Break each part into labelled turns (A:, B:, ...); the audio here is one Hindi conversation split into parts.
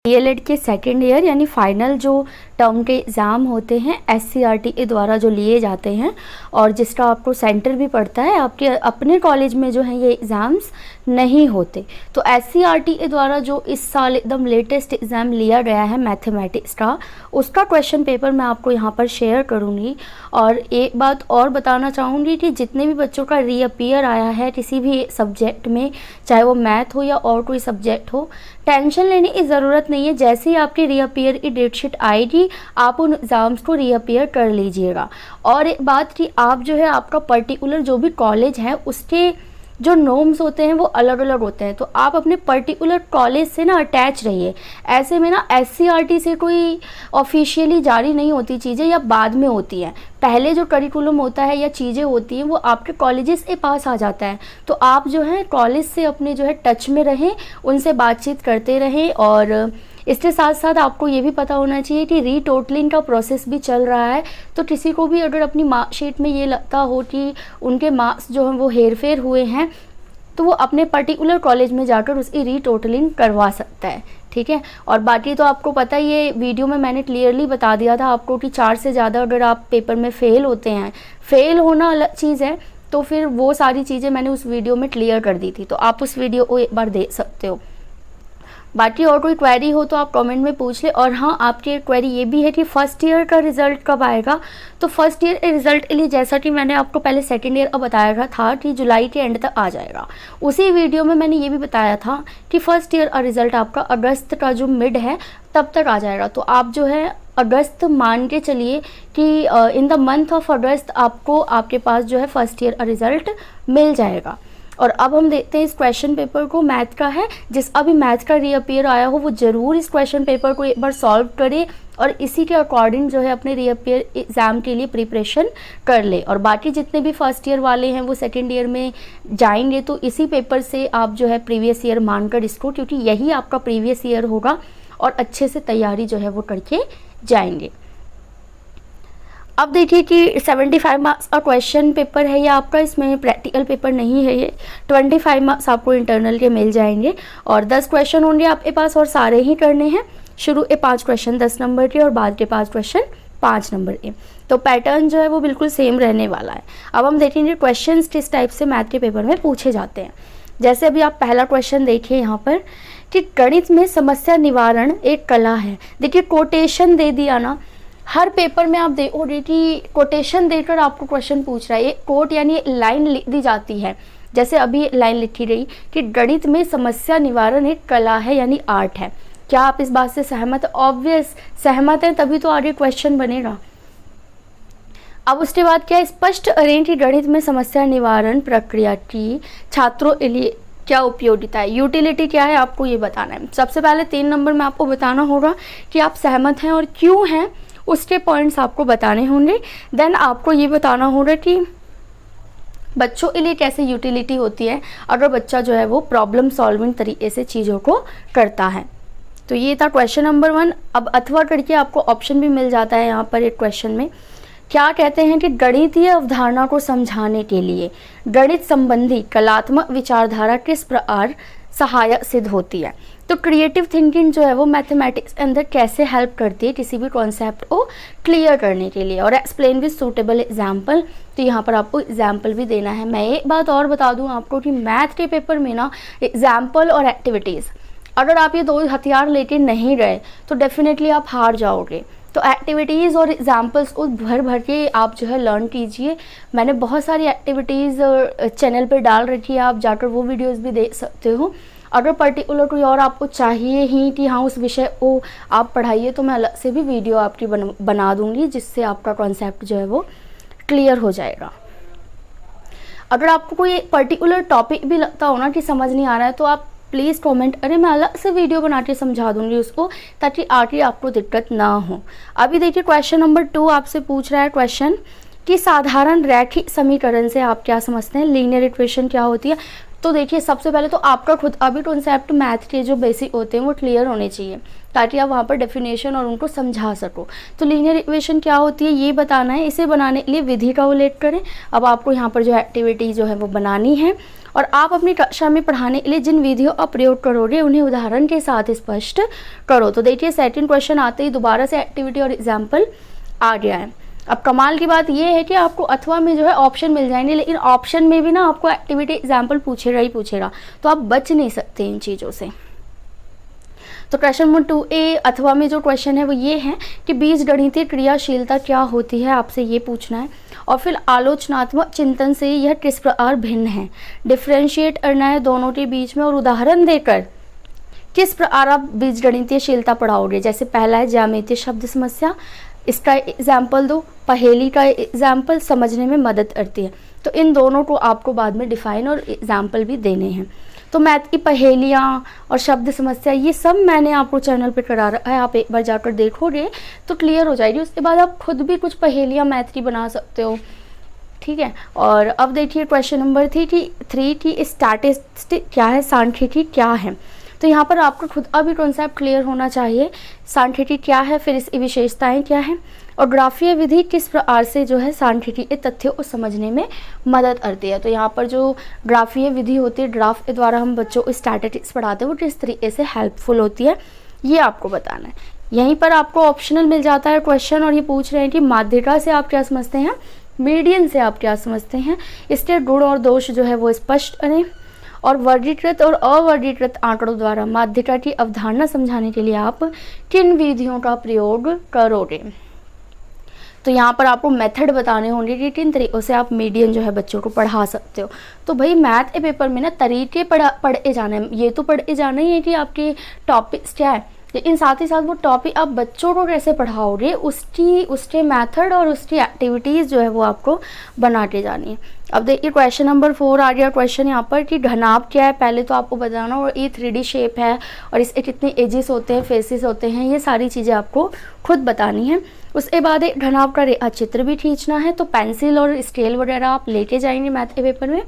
A: डीएलएड के सेकेंड ईयर यानी फाइनल जो टर्म के एग्ज़ाम होते हैं एससीईआरटी द्वारा जो लिए जाते हैं और जिसका आपको सेंटर भी पड़ता है, आपके अपने कॉलेज में जो है ये एग्ज़ाम्स नहीं होते। तो एससीईआरटी द्वारा जो इस साल एकदम लेटेस्ट एग्ज़ाम लिया गया है मैथमेटिक्स का, उसका क्वेश्चन पेपर मैं आपको यहाँ पर शेयर करूँगी। और एक बात और बताना चाहूँगी कि जितने भी बच्चों का रीअपियर आया है किसी भी सब्जेक्ट में, चाहे वो मैथ हो या और कोई सब्जेक्ट हो, टेंशन लेने की ज़रूरत नहीं है। जैसे ही आपकी रीअपियर की डेटशीट आएगी आप उन एग्ज़ाम्स को रीअपियर कर लीजिएगा। और एक बात कि आप जो है आपका पर्टिकुलर जो भी कॉलेज है उसके जो नॉर्म्स होते हैं वो अलग अलग होते हैं, तो आप अपने पर्टिकुलर कॉलेज से ना अटैच रहिए। ऐसे में ना एससीईआरटी से कोई ऑफिशियली जारी नहीं होती चीज़ें या बाद में होती हैं। पहले जो करिकुलम होता है या चीज़ें होती हैं वो आपके कॉलेजेस के पास आ जाता है। तो आप जो है कॉलेज से अपने जो है टच में रहें, उनसे बातचीत करते रहें। और इसके साथ साथ आपको ये भी पता होना चाहिए कि रीटोटलिंग का प्रोसेस भी चल रहा है। तो किसी को भी अगर अपनी मार्कशीट में ये लगता हो कि उनके मार्क्स जो हैं वो हेरफेर हुए हैं, तो वो अपने पर्टिकुलर कॉलेज में जाकर उसकी रीटोटलिंग करवा सकता है। ठीक है। और बाकी तो आपको पता ही है, वीडियो में मैंने क्लियरली बता दिया था आपको कि 4 से ज़्यादा अगर आप पेपर में फ़ेल होते हैं, फ़ेल होना अलग चीज़ है, तो फिर वो सारी चीज़ें मैंने उस वीडियो में क्लियर कर दी थी, तो आप उस वीडियो को एक बार देख सकते हो। बाकी और कोई क्वेरी हो तो आप कमेंट में पूछ ले। और हाँ, आपकी क्वेरी ये भी है कि फ़र्स्ट ईयर का रिज़ल्ट कब आएगा। तो फर्स्ट ईयर रिज़ल्ट के लिए जैसा कि मैंने आपको पहले सेकेंड ईयर का बताया था कि जुलाई के एंड तक आ जाएगा, उसी वीडियो में मैंने ये भी बताया था कि फ़र्स्ट ईयर का रिज़ल्ट आपका अगस्त का जो मिड है तब तक आ जाएगा। तो आप जो है अगस्त मान के चलिए कि इन द मंथ ऑफ अगस्त आपको आपके पास जो है फर्स्ट ईयर का रिज़ल्ट मिल जाएगा। और अब हम देखते हैं इस क्वेश्चन पेपर को, मैथ का है। जिस अभी मैथ का रीअपियर आया हो वो ज़रूर इस क्वेश्चन पेपर को एक बार सॉल्व करे और इसी के अकॉर्डिंग जो है अपने रीअपियर एग्ज़ाम के लिए प्रिपरेशन कर ले। और बाकी जितने भी फर्स्ट ईयर वाले हैं वो सेकेंड ईयर में जाएंगे तो इसी पेपर से आप जो है प्रीवियस ईयर मानकर इसको, क्योंकि यही आपका प्रीवियस ईयर होगा, और अच्छे से तैयारी जो है वो करके जाएंगे। अब देखिए कि 75 मार्क्स का क्वेश्चन पेपर है ये आपका, इसमें प्रैक्टिकल पेपर नहीं है ये। 25 मार्क्स आपको इंटरनल के मिल जाएंगे और 10 क्वेश्चन होंगे आपके पास और सारे ही करने हैं। शुरू के 5 क्वेश्चन 10 नंबर के और बाद के 5 क्वेश्चन 5 नंबर के। तो पैटर्न जो है वो बिल्कुल सेम रहने वाला है। अब हम देखेंगे क्वेश्चन किस टाइप से मैथ के पेपर में पूछे जाते हैं। जैसे अभी आप पहला क्वेश्चन देखिए यहाँ पर कि गणित में समस्या निवारण एक कला है। देखिए कोटेशन दे दिया ना, हर पेपर में आप देखोगे कि कोटेशन देकर आपको क्वेश्चन पूछ रहा है। ये कोट यानी लाइन लिख दी जाती है, जैसे अभी लाइन लिखी गई कि गणित में समस्या निवारण एक कला है यानी आर्ट है। क्या आप इस बात से सहमत? ऑब्वियस सहमत हैं, तभी तो आगे क्वेश्चन बनेगा। अब उसके बाद क्या स्पष्ट करें कि गणित में समस्या निवारण प्रक्रिया की छात्रों के लिए क्या उपयोगिता है, यूटिलिटी क्या है, आपको ये बताना है। सबसे पहले 3 नंबर में आपको बताना होगा कि आप सहमत हैं और क्यों हैं, उसके पॉइंट्स आपको बताने होंगे। देन आपको ये बताना होगा कि बच्चों के लिए कैसे यूटिलिटी होती है अगर बच्चा जो है वो प्रॉब्लम सॉल्विंग तरीके से चीज़ों को करता है। तो ये था क्वेश्चन नंबर 1। अब अथवा करके आपको ऑप्शन भी मिल जाता है यहाँ पर एक क्वेश्चन में। क्या कहते हैं कि गणितीय अवधारणा को समझाने के लिए गणित संबंधी कलात्मक विचारधारा किस प्रकार सहायक सिद्ध होती है। तो क्रिएटिव थिंकिंग जो है वो मैथमेटिक्स के अंदर कैसे हेल्प करती है किसी भी कॉन्सेप्ट को क्लियर करने के लिए। और एक्सप्लेन विद सूटेबल एग्जाम्पल, तो यहाँ पर आपको एग्जाम्पल भी देना है। मैं एक बात और बता दूँ आपको कि मैथ के पेपर में ना एग्जाम्पल और एक्टिविटीज़, अगर आप ये 2 हथियार लेके नहीं गए तो डेफिनेटली आप हार जाओगे। तो एक्टिविटीज़ और एग्जाम्पल्स को भर भर के आप जो है लर्न कीजिए। मैंने बहुत सारी एक्टिविटीज़ चैनल पर डाल रखी है, आप जाकर वो वीडियोस भी देख सकते हो। अगर पर्टिकुलर कोई और आपको चाहिए ही कि हाँ उस विषय को आप पढ़ाइए, तो मैं अलग से भी वीडियो आपकी बना दूँगी, जिससे आपका कॉन्सेप्ट जो है वो क्लियर हो जाएगा। अगर आपको कोई पर्टिकुलर टॉपिक भी लगता हो ना कि समझ नहीं आ रहा है, तो आप प्लीज़ कमेंट करें, मैं अलग से वीडियो बना के समझा दूंगी उसको, ताकि आगे आपको दिक्कत ना हो। अभी देखिए क्वेश्चन नंबर 2 आपसे पूछ रहा है क्वेश्चन कि साधारण रैखिक समीकरण से आप क्या समझते हैं, लीनियर इक्वेशन क्या होती है। तो देखिए सबसे पहले तो आपका खुद अभी कॉन्सेप्ट मैथ के जो बेसिक होते हैं वो क्लियर होने चाहिए, ताकि आप वहाँ पर डेफिनेशन और उनको समझा सको। तो लीनियर इक्वेशन क्या होती है ये बताना है, इसे बनाने के लिए विधि का उल्लेख करें। अब आपको यहाँ पर जो एक्टिविटी जो है वो बनानी है, और आप अपनी कक्षा में पढ़ाने के लिए जिन विधियों का प्रयोग करोगे उन्हें उदाहरण के साथ स्पष्ट करो। तो देखिए सेकंड क्वेश्चन आते ही दोबारा से एक्टिविटी और एग्जाम्पल आ गया है। अब कमाल की बात यह है कि आपको अथवा में जो है ऑप्शन मिल जाएंगे, लेकिन ऑप्शन में भी ना आपको एक्टिविटी एग्जाम्पल पूछेगा ही पूछेगा, तो आप बच नहीं सकते इन चीज़ों से। तो क्वेश्चन नंबर 2A अथवा में जो क्वेश्चन है वो ये है कि बीजगणितीय क्रियाशीलता क्या होती है, आपसे ये पूछना है। और फिर आलोचनात्मक चिंतन से यह किस प्रकार भिन्न है, डिफ्रेंशिएट करना है दोनों के बीच में, और उदाहरण देकर किस प्रकार आप बीजगणितीयशीलता पढ़ाओगे। जैसे पहला है ज्यामितीय शब्द समस्या, इसका एग्जाम्पल दो, पहेली का एग्जाम्पल समझने में मदद करती है। तो इन दोनों को आपको बाद में डिफाइन और एग्जाम्पल भी देने हैं। तो मैथ की पहेलियाँ और शब्द समस्या ये सब मैंने आपको चैनल पे करा रखा है, आप एक बार जाकर देखोगे तो क्लियर हो जाएगी। उसके बाद आप खुद भी कुछ पहेलियाँ मैथ की बना सकते हो, ठीक है। और अब देखिए क्वेश्चन नंबर 3 की स्टैटिस्टिक क्या है, सांख्यिकी क्या है। तो यहाँ पर आपको खुद अभी कॉन्सेप्ट क्लियर होना चाहिए, सांख्यिकी क्या है, फिर इसकी विशेषताएं क्या है, और ग्राफीय विधि किस प्रकार से जो है सांख्यिकी के तथ्यों को समझने में मदद करती है। तो यहाँ पर जो ग्राफीय विधि होती है, ग्राफ के द्वारा हम बच्चों को स्टैटिस्टिक्स पढ़ाते हैं, वो किस तरीके से हेल्पफुल होती है ये आपको बताना है। यहीं पर आपको ऑप्शनल मिल जाता है क्वेश्चन, और ये पूछ रहे हैं कि माध्यिका से आप क्या समझते हैं, मीडियन से आप क्या समझते हैं, इसके गुण और दोष जो है वो स्पष्ट करें, और वर्गीकृत और अवर्गीकृत आंकड़ों द्वारा माध्यिका की अवधारणा समझाने के लिए आप किन विधियों का प्रयोग करोगे। तो यहाँ पर आपको मेथड बताने होंगे कि किन तरीक़ों से आप मीडियन जो है बच्चों को पढ़ा सकते हो। तो भाई मैथ के पेपर में ना तरीके पढ़े जाने हैं, ये तो पढ़े जाना ही है कि आपके टॉपिक्स क्या है, लेकिन साथ ही साथ वो टॉपिक आप बच्चों को कैसे पढ़ाओगे उसके मेथड और उसकी एक्टिविटीज़ जो है वो आपको बना के जानी है। अब देखिए क्वेश्चन नंबर 4 आ गया क्वेश्चन यहाँ पर कि घनाभ क्या है, पहले तो आपको बताना, और ये 3D शेप है और इसके कितने एजेस होते हैं, फेसेस होते हैं, ये सारी चीज़ें आपको खुद बतानी है। उसके बाद एक घनाभ का रेखा चित्र भी खींचना है, तो पेंसिल और स्केल वगैरह आप लेके जाएंगे मैथ के पेपर में।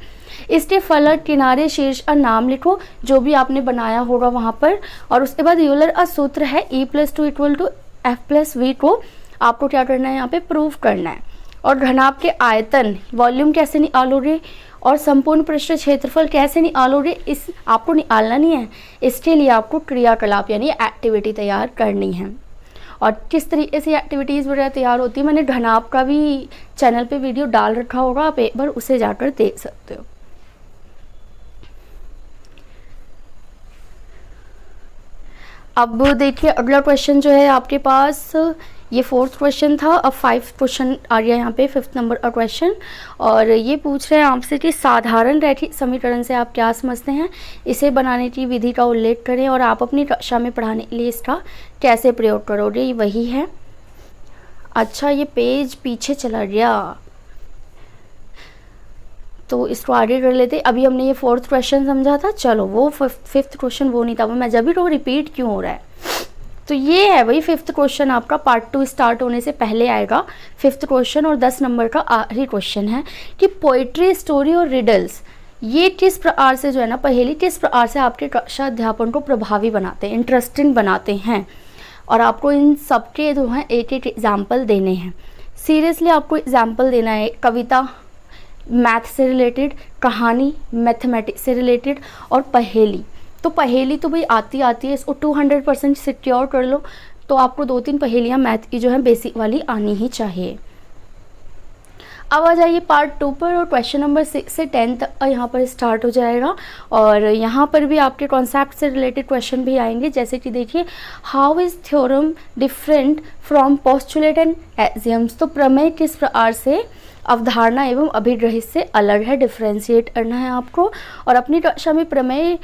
A: इसके फलक किनारे शीर्ष का नाम लिखो जो भी आपने बनाया होगा वहाँ पर, और उसके बाद यूलर का सूत्र है E+2 = F+V को आपको क्या करना है यहाँ पे प्रूव करना है। और घनाभ के आयतन वॉल्यूम कैसे निकालोगे और संपूर्ण पृष्ठ क्षेत्रफल कैसे निकालोगे, इस आपको निकालना नहीं है, इसके लिए आपको क्रियाकलाप यानी एक्टिविटी तैयार करनी है। और किस तरीके से एक्टिविटीज़ वगैरह तैयार होती है, मैंने घनाभ का भी चैनल पे वीडियो डाल रखा होगा, आप एक बार उसे जाकर देख सकते हो। अब देखिए अगला क्वेश्चन जो है आपके पास, ये 4th क्वेश्चन था, अब 5th क्वेश्चन आ गया यहाँ पे, 5th नंबर का क्वेश्चन। और ये पूछ रहे हैं आपसे कि साधारण रैखिक समीकरण से आप क्या समझते हैं, इसे बनाने की विधि का उल्लेख करें, और आप अपनी कक्षा में पढ़ाने के लिए इसका कैसे प्रयोग करोगे, ये वही है। अच्छा ये पेज पीछे चला गया, तो इसको आगे कर लेते। अभी हमने ये 4th क्वेश्चन समझा था, चलो वो 5th क्वेश्चन वो नहीं था, वो मैं जब भी तो रिपीट क्यों हो रहा है। तो ये है वही 5th क्वेश्चन, आपका पार्ट 2 स्टार्ट होने से पहले आएगा 5th क्वेश्चन, और 10 नंबर का आखिरी क्वेश्चन है कि पोइट्री, स्टोरी और रिडल्स ये किस प्रकार से जो है ना पहेली किस प्रकार से आपके कक्षा अध्यापन को प्रभावी बनाते हैं, इंटरेस्टिंग बनाते हैं, और आपको इन सबके जो हैं एक एक एग्जाम्पल देने हैं। सीरियसली आपको एग्जाम्पल देना है, कविता मैथ से रिलेटेड, कहानी मैथमेटिक्स से रिलेटेड, और पहेली। तो पहेली तो भाई आती है, इसको 200% सिक्योर कर लो, तो आपको 2-3 पहेलियाँ मैथ की जो है बेसिक वाली आनी ही चाहिए। अब आ जाइए पार्ट 2 पर, और क्वेश्चन नंबर 6 से 10 तक यहाँ पर स्टार्ट हो जाएगा, और यहाँ पर भी आपके कॉन्सेप्ट से रिलेटेड क्वेश्चन भी आएंगे। जैसे कि देखिए how is theorem different from postulate and axioms, तो प्रमेय किस प्रकार से अवधारणा एवं अभिग्रहित से अलग है, डिफ्रेंशिएट करना है आपको। और अपनी कक्षा में प्रमेय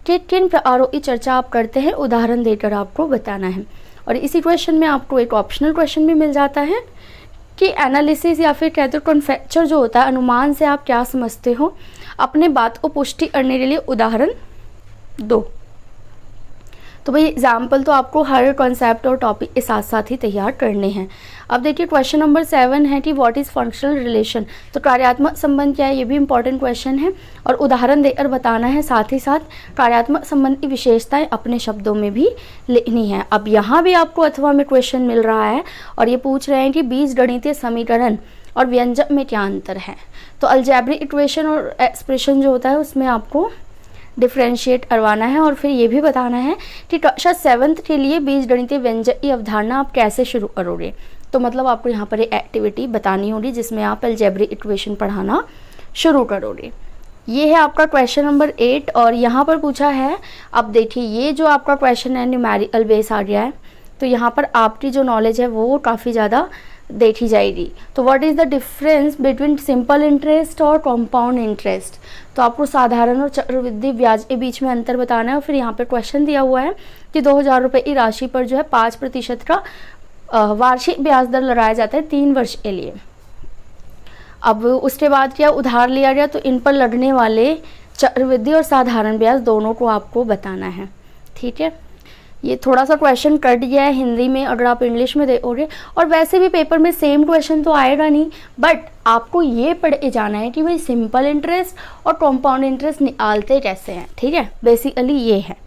A: के किन प्रकारों की चर्चा आप करते हैं, उदाहरण देकर आपको बताना है। और इसी क्वेश्चन में आपको एक ऑप्शनल क्वेश्चन भी मिल जाता है कि एनालिसिस या फिर कहते हो कॉन्फेक्चर जो होता है, अनुमान से आप क्या समझते हो, अपने बात को पुष्टि करने के लिए उदाहरण दो। तो भाई एग्जाम्पल तो आपको हर कॉन्सेप्ट और टॉपिक के साथ साथ ही तैयार करने हैं। अब देखिए क्वेश्चन नंबर 7 है कि व्हाट इज़ फंक्शनल रिलेशन। तो कार्यात्मक संबंध क्या है, ये भी इंपॉर्टेंट क्वेश्चन है और उदाहरण देकर बताना है, साथ ही साथ कार्यात्मक संबंध की विशेषताएं अपने शब्दों में भी लिखनी है। अब यहाँ भी आपको अथवा में क्वेश्चन मिल रहा है और ये पूछ रहे हैं कि बीजगणितीय समीकरण और व्यंजक में क्या अंतर है। तो अलजेब्रिक इक्वेशन और एक्सप्रेशन जो होता है उसमें आपको डिफ्रेंशिएट करवाना है और फिर ये भी बताना है कि कक्षा 7th के लिए बीजगणितीय व्यंजक की अवधारणा आप कैसे शुरू करोगे। तो मतलब आपको यहाँ पर एक एक्टिविटी बतानी होगी जिसमें आप अलजेब्रिक इक्वेशन पढ़ाना शुरू करोगे। ये है आपका क्वेश्चन नंबर 8 और यहाँ पर पूछा है, अब देखिए ये जो आपका क्वेश्चन है न्यूमेरिकल बेस आ गया है, तो यहाँ पर आपकी जो नॉलेज है वो काफ़ी ज़्यादा देखी जाएगी। तो what is the difference between simple interest और कंपाउंड इंटरेस्ट। तो आपको साधारण और चक्रवृद्धि ब्याज के बीच में अंतर बताना है और फिर यहाँ पे क्वेश्चन दिया हुआ है कि 2000 रुपये की राशि पर जो है 5% का वार्षिक ब्याज दर लगाया जाता है 3 वर्ष के लिए। अब उसके बाद क्या उधार लिया गया, तो इन पर लगने वाले चक्रवृद्धि और साधारण ब्याज दोनों को आपको बताना है। ठीक है, ये थोड़ा सा क्वेश्चन कट गया है हिंदी में, अगर आप इंग्लिश में देखोगे, और वैसे भी पेपर में सेम क्वेश्चन तो आएगा नहीं, बट आपको ये पढ़ के जाना है कि भाई सिंपल इंटरेस्ट और कंपाउंड इंटरेस्ट निकालते कैसे हैं। ठीक है, बेसिकली ये है।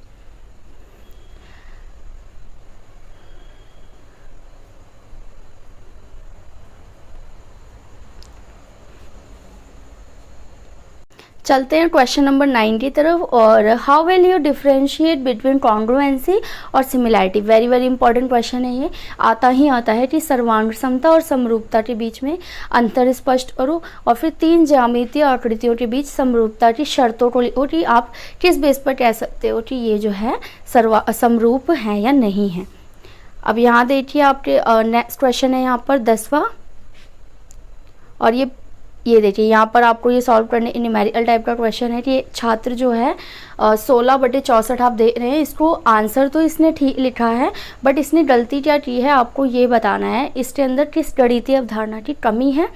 A: चलते हैं क्वेश्चन नंबर 9 की तरफ। और how will you differentiate between congruency और similarity. Very very important question है, ये आता ही आता है कि सर्वांग समता और समरूपता के बीच में अंतर स्पष्ट करो और फिर 3 ज्यामितीय आकृतियों के बीच समरूपता की शर्तों को लिखो कि आप किस बेस पर कह सकते हो कि ये जो है समरूप है या नहीं है। अब यहाँ देखिए आपके नेक्स्ट क्वेश्चन है यहाँ पर 10वां, और ये देखिए यहाँ पर आपको ये सॉल्व करने न्यूमेरिकल टाइप का क्वेश्चन है कि छात्र जो है 16/64 आप देख रहे हैं, इसको आंसर तो इसने ठीक लिखा है बट इसने गलती क्या की है आपको ये बताना है। इसके अंदर किस गणितीय अवधारणा की कमी है,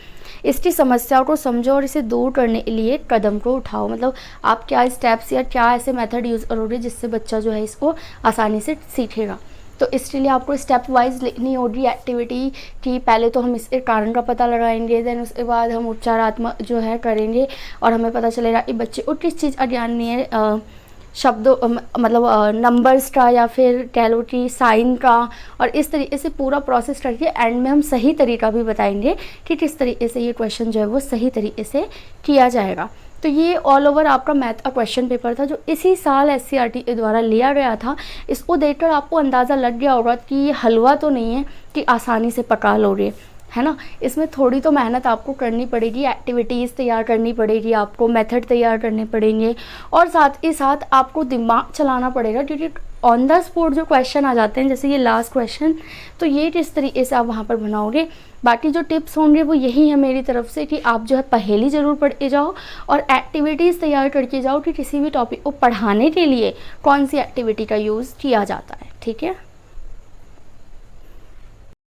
A: इसकी समस्या को समझो और इसे दूर करने के लिए कदम को उठाओ। मतलब आप क्या स्टेप्स या क्या ऐसे मेथड यूज़ करोगे जिससे बच्चा जो है इसको आसानी से सीखेगा। तो इसके लिए आपको स्टेप वाइज लिखनी होगी एक्टिविटी कि पहले तो हम इसके कारण का पता लगाएंगे, देन उसके बाद हम उपचारात्मक जो है करेंगे और हमें पता चलेगा कि बच्चे को किस चीज़ का ज्ञान नहीं है, शब्दों मतलब नंबर्स का या फिर कह लो कि साइन का, और इस तरीके से पूरा प्रोसेस करके एंड में हम सही तरीका भी बताएंगे कि किस तरीके से ये क्वेश्चन जो है वो सही तरीके से किया जाएगा। तो ये ऑल ओवर आपका मैथ का क्वेश्चन पेपर था जो इसी साल SCERT के द्वारा लिया गया था। इसको देखकर आपको अंदाज़ा लग गया होगा कि ये हलवा तो नहीं है कि आसानी से पका लोगे, है ना। इसमें थोड़ी तो मेहनत आपको करनी पड़ेगी, एक्टिविटीज़ तैयार करनी पड़ेगी, आपको मेथड तैयार करने पड़ेंगे और साथ ही साथ आपको दिमाग चलाना पड़ेगा, क्योंकि ऑन द स्पॉट जो क्वेश्चन आ जाते हैं जैसे ये लास्ट क्वेश्चन, तो ये किस तरीके से आप वहाँ पर बनाओगे। बाकी जो टिप्स होंगे वो यही है मेरी तरफ से कि आप जो है पहेली ज़रूर पढ़ के जाओ और एक्टिविटीज़ तैयार करके जाओ कि किसी भी टॉपिक को पढ़ाने के लिए कौन सी एक्टिविटी का यूज़ किया जाता है। ठीक है।